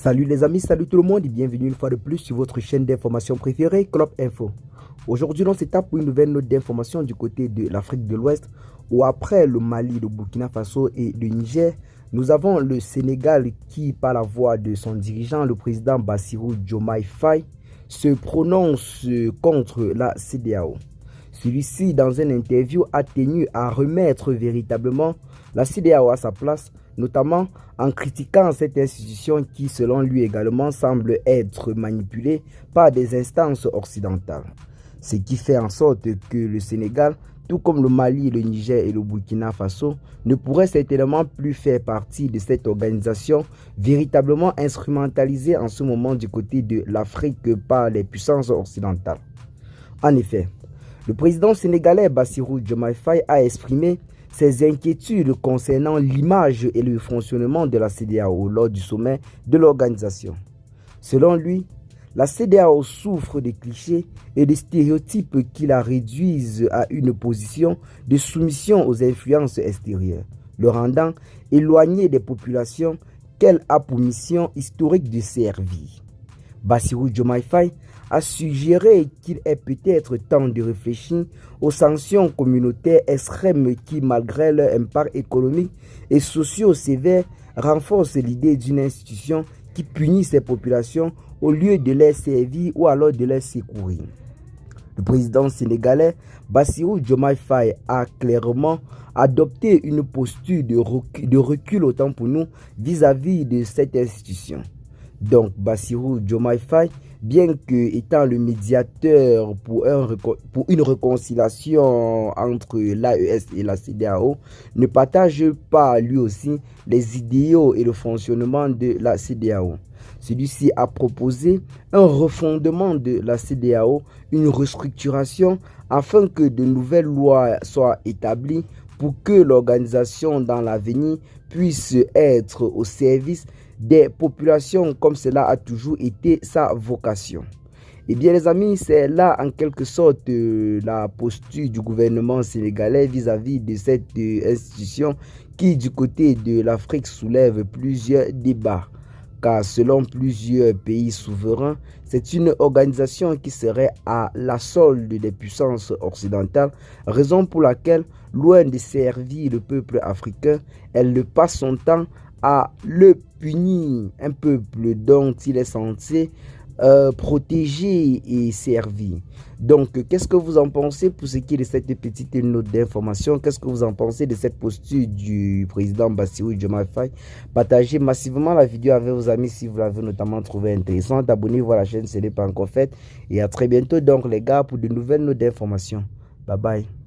Salut les amis, salut tout le monde et bienvenue une fois de plus sur votre chaîne d'information préférée, Club Info. Aujourd'hui, on s'étape pour une nouvelle note d'information du côté de l'Afrique de l'Ouest, où après le Mali, le Burkina Faso et le Niger, nous avons le Sénégal qui, par la voix de son dirigeant, le président Bassirou Diomaye Faye, se prononce contre la CEDEAO. Celui-ci, dans une interview, a tenu à remettre véritablement la CEDEAO à sa place, notamment en critiquant cette institution qui, selon lui également, semble être manipulée par des instances occidentales. Ce qui fait en sorte que le Sénégal, tout comme le Mali, le Niger et le Burkina Faso, ne pourrait certainement plus faire partie de cette organisation véritablement instrumentalisée en ce moment du côté de l'Afrique par les puissances occidentales. En effet, le président sénégalais Bassirou Diomaye Faye a exprimé ses inquiétudes concernant l'image et le fonctionnement de la CEDEAO lors du sommet de l'organisation. Selon lui, la CEDEAO souffre de clichés et de stéréotypes qui la réduisent à une position de soumission aux influences extérieures, le rendant éloigné des populations qu'elle a pour mission historique de servir. Bassirou Diomaye Faye a suggéré qu'il est peut-être temps de réfléchir aux sanctions communautaires extrêmes qui, malgré leur impact économique et social sévère, renforcent l'idée d'une institution qui punit ses populations au lieu de les servir ou alors de les secourir. Le président sénégalais Bassirou Diomaye Faye a clairement adopté une posture de recul autant pour nous vis-à-vis de cette institution. Donc, Bassirou Diomaye Faye, bien que étant le médiateur pour une réconciliation entre l'AES et la CEDEAO, ne partage pas lui aussi les idéaux et le fonctionnement de la CEDEAO. Celui-ci a proposé un refondement de la CEDEAO, une restructuration afin que de nouvelles lois soient établies pour que l'organisation dans l'avenir puisse être au service des populations comme cela a toujours été sa vocation. Eh bien les amis, c'est là en quelque sorte la posture du gouvernement sénégalais vis-à-vis de cette institution qui du côté de l'Afrique soulève plusieurs débats. Car selon plusieurs pays souverains, c'est une organisation qui serait à la solde des puissances occidentales, raison pour laquelle, loin de servir le peuple africain, elle ne passe son temps à le punir, un peuple dont il est censé protéger et servir. Donc, qu'est-ce que vous en pensez pour ce qui est de cette petite note d'information? Qu'est-ce que vous en pensez de cette posture du président Bassirou Diomaye Faye? Partagez massivement la vidéo avec vos amis si vous l'avez notamment trouvé intéressante. Abonnez-vous à la chaîne si ce n'est pas encore fait. Et à très bientôt donc les gars pour de nouvelles notes d'information. Bye bye.